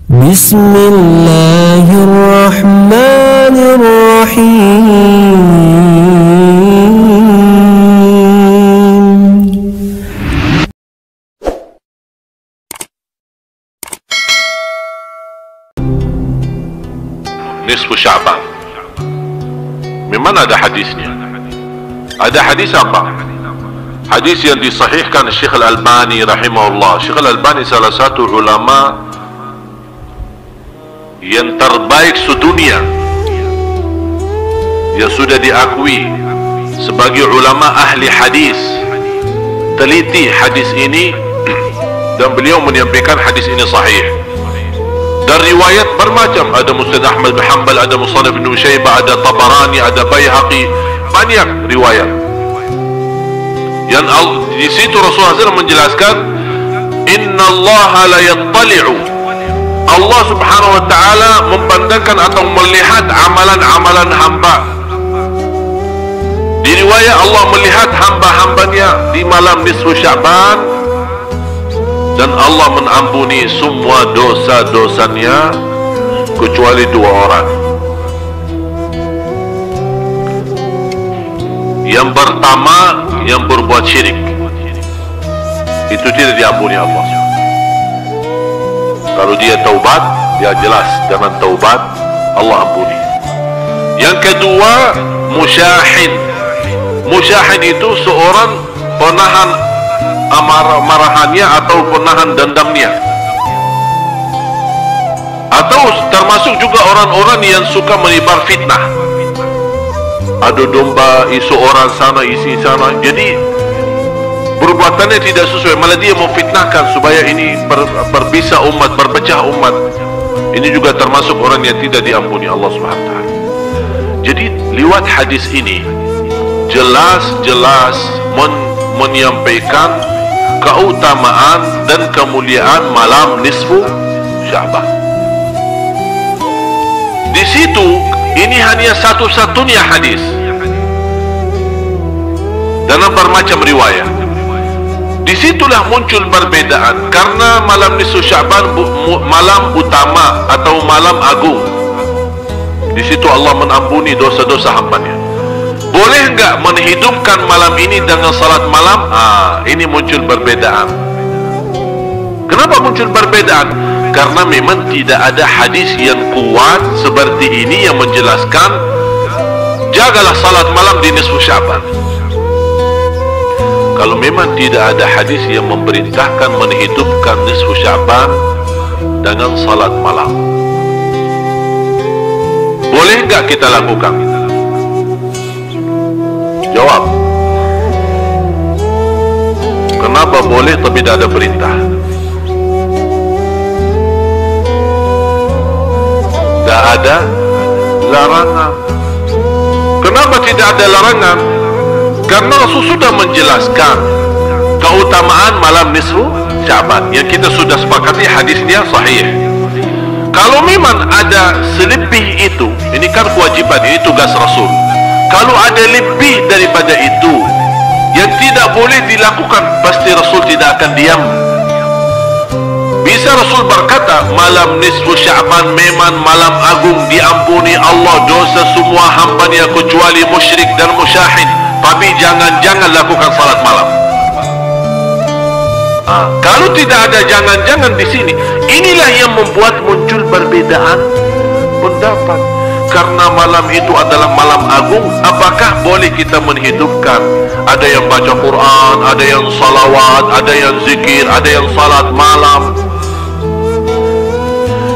Bismillahirrahmanirrahim. Nisfu Sya'ban. Memang ada hadisnya. Ada hadis apa? Hadis yang disahihkan Syekh Al-Albani rahimahullah. Syekh Al-Albani salah satu ulama yang terbaik sedunia, yang sudah diakui sebagai ulama ahli hadis, teliti hadis ini, dan beliau menyampaikan hadis ini sahih. Dan riwayat bermacam, ada Musnad Ahmad bin Hanbal, ada Musannaf Ibn Syaibah, ada Tabarani, ada Baihaqi, banyak riwayat. Yang di situ Rasulullah SAW menjelaskan, Inna Allah la yattali'u, Allah subhanahu wa ta'ala memandangkan atau melihat amalan-amalan hamba. Di riwayat Allah melihat hamba-hambanya di malam nisfu Sya'ban, dan Allah mengampuni semua dosa-dosanya kecuali dua orang. Yang pertama, yang berbuat syirik, itu tidak diampuni Allah. Kalau dia taubat, dia jelas dengan taubat Allah ampuni. Yang kedua, musyahin. Musyahin itu seorang penahan marahannya atau penahan dendamnya, atau termasuk juga orang-orang yang suka menebar fitnah. Adu domba, isu orang sana, isi sana, jadi perbuatannya tidak sesuai, malah dia memfitnahkan supaya ini berbisa umat, berpecah umat. Ini juga termasuk orang yang tidak diampuni Allah Subhanahu wa ta'ala. Jadi lewat hadis ini jelas-jelas menyampaikan keutamaan dan kemuliaan malam nisfu Sya'ban. Di situ ini hanya satu-satunya hadis dalam bermacam riwayat. Disitulah muncul perbedaan, karena malam nisfu Sya'ban malam utama atau malam agung. Di situ Allah mengampuni dosa-dosa hambanya. Boleh enggak menghidupkan malam ini dengan salat malam? Ini muncul perbedaan. Kenapa muncul perbedaan? Karena memang tidak ada hadis yang kuat seperti ini yang menjelaskan jagalah salat malam di nisfu Sya'ban. Kalau memang tidak ada hadis yang memerintahkan menghidupkan nisfu Sya'ban dengan salat malam, boleh enggak kita lakukan? Jawab. Kenapa boleh tapi tidak ada perintah? Tidak ada larangan. Kenapa tidak ada larangan? Karena Rasul sudah menjelaskan keutamaan malam nisfu Sya'ban yang kita sudah sepakati hadisnya sahih. Kalau memang ada selebih itu, ini kan kewajiban, ini tugas Rasul. Kalau ada lebih daripada itu yang tidak boleh dilakukan, pasti Rasul tidak akan diam. Bisa Rasul berkata, malam nisfu Sya'ban memang malam agung, diampuni Allah dosa semua hambanya kecuali musyrik dan musyahin, tapi jangan-jangan lakukan salat malam. Kalau tidak ada jangan-jangan di sini, inilah yang membuat muncul perbedaan pendapat. Karena malam itu adalah malam agung, apakah boleh kita menghidupkan? Ada yang baca Quran, ada yang salawat, ada yang zikir, ada yang salat malam.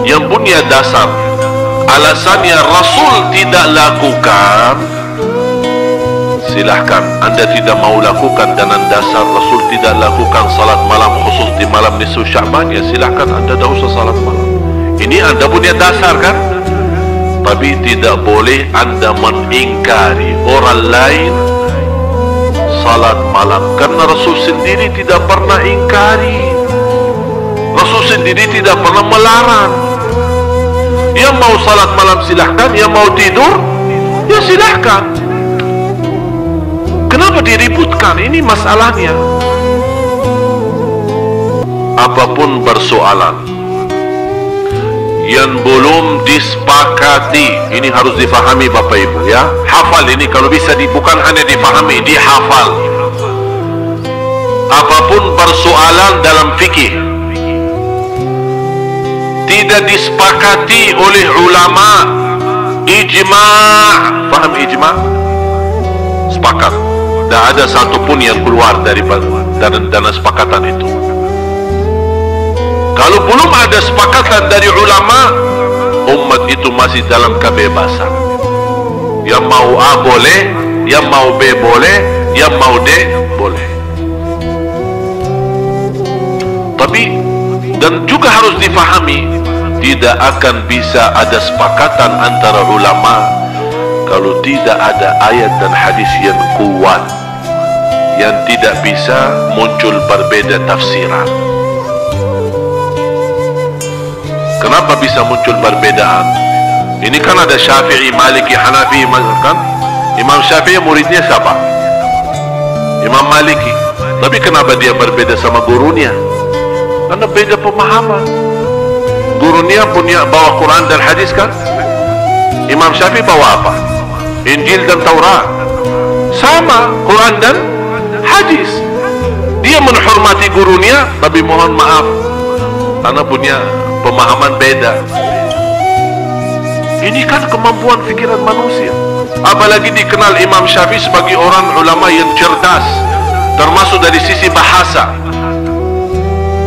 Yang punya dasar alasannya Rasul tidak lakukan, silahkan. Anda tidak mau lakukan dengan dasar Rasul tidak lakukan salat malam khusus di malam nisfu Sya'ban, ya silahkan, Anda tidak usah salat malam. Ini Anda punya dasar kan? Tapi tidak boleh Anda mengingkari orang lain salat malam, karena Rasul sendiri tidak pernah ingkari. Rasul sendiri tidak pernah melarang. Yang mau salat malam silahkan, yang mau tidur ya silahkan. Kenapa diributkan? Ini masalahnya. Apapun persoalan, yang belum disepakati. Ini harus difahami Bapak Ibu ya. Hafal ini, kalau bisa bukan hanya difahami, dihafal. Apapun persoalan dalam fikih tidak disepakati oleh ulama, ijma'. Faham ijma'? Sepakat. Tak ada satupun yang keluar dari sepakatan itu. Kalau belum ada sepakatan dari ulama, umat itu masih dalam kebebasan. Yang mau A boleh, yang mau B boleh, yang mau D boleh. Tapi dan juga harus difahami, tidak akan bisa ada sepakatan antara ulama kalau tidak ada ayat dan hadis yang kuat, yang tidak bisa muncul berbeda tafsiran. Kenapa bisa muncul perbedaan? Ini kan ada Syafi'i, Maliki, Hanafi, kan? Imam Syafi'i muridnya siapa? Imam Maliki. Tapi kenapa dia berbeda sama gurunya? Karena beda pemahaman. Gurunya punya bawa Quran dan hadis kan? Imam Syafi'i bawa apa? Injil dan Taurat. Sama, Quran dan hadis. Dia menghormati gurunya, tapi mohon maaf, karena punya pemahaman beda. Ini kan kemampuan fikiran manusia. Apalagi dikenal Imam Syafi'i sebagai orang ulama yang cerdas, termasuk dari sisi bahasa.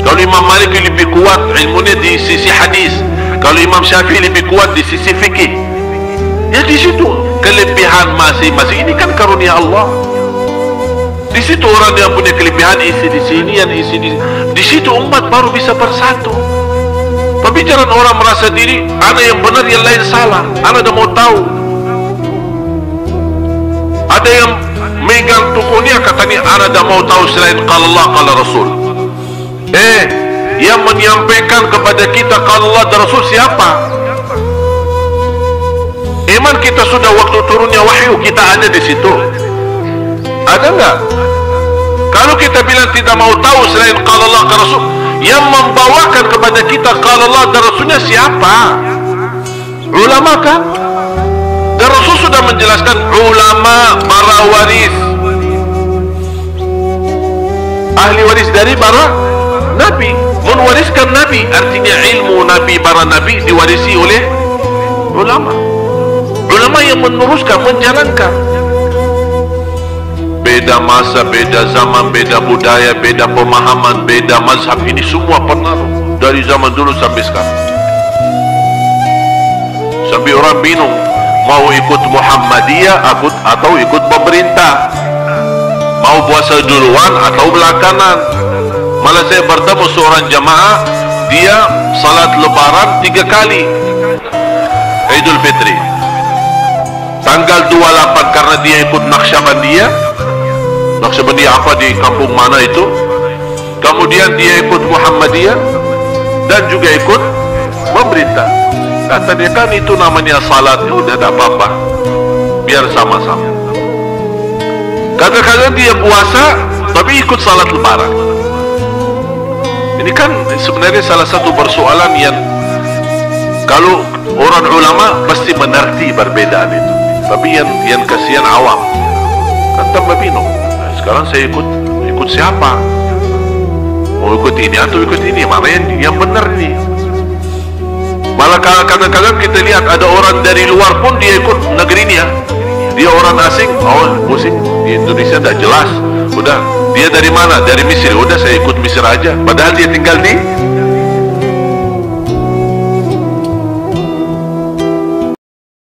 Kalau Imam Malik lebih kuat ilmunya di sisi hadis, kalau Imam Syafi'i lebih kuat di sisi fikih. Ya di situ kelebihan masing-masing. Ini kan karunia Allah. Di situ orang yang punya kelebihan isi di sini, yang isi di situ, umat baru bisa bersatu. Tapi jangan orang merasa diri, ana yang benar, yang lain salah. Ana dah mau tahu. Ada yang megang tukunya, katanya ana dah mau tahu selain qala Allah, qala Rasul. Yang menyampaikan kepada kita qala Allah dan Rasul siapa? Iman kita sudah waktu turunnya wahyu, kita ada di situ. Ada enggak? Kalau kita bilang tidak mau tahu selain qala Allah, qala Rasul, yang membawakan kepada kita qala Allah dan Rasulnya siapa? Ulama kan? Dan Rasul sudah menjelaskan, ulama para waris, ahli waris dari para nabi, mewariskan nabi. Artinya ilmu nabi, para nabi diwarisi oleh ulama. Ulama yang meneruskan, menjalankan. Beda masa, beda zaman, beda budaya, beda pemahaman, beda mazhab, ini semua pengaruh dari zaman dulu sampai sekarang. Sampai orang bingung mau ikut Muhammadiyah atau ikut pemerintah, mau puasa duluan atau belakangan. Malah saya bertemu seorang jamaah, dia salat lebaran 3 kali, Idul Fitri, tanggal 28 karena dia ikut Naqsyabandiyah apa di kampung mana itu, kemudian dia ikut Muhammadiyah dan juga ikut pemerintah. Kata dia, kan itu namanya salat, ya udah tak apa-apa, biar sama-sama. Kadang-kadang dia puasa tapi ikut salat lebaran. Ini kan sebenarnya salah satu persoalan yang kalau orang ulama pasti mengerti perbedaan itu, tapi yang kasihan awam kan tambah bingung. Nah, sekarang saya ikut siapa? Mau ikut ini atau ikut ini? Mana yang benar ini? Malah kadang-kadang kita lihat ada orang dari luar pun dia ikut negeri ini ya. Dia orang asing, musik di Indonesia dah jelas. Udah, dia dari mana? Dari Mesir. Udah, saya ikut Mesir aja. Padahal dia tinggal di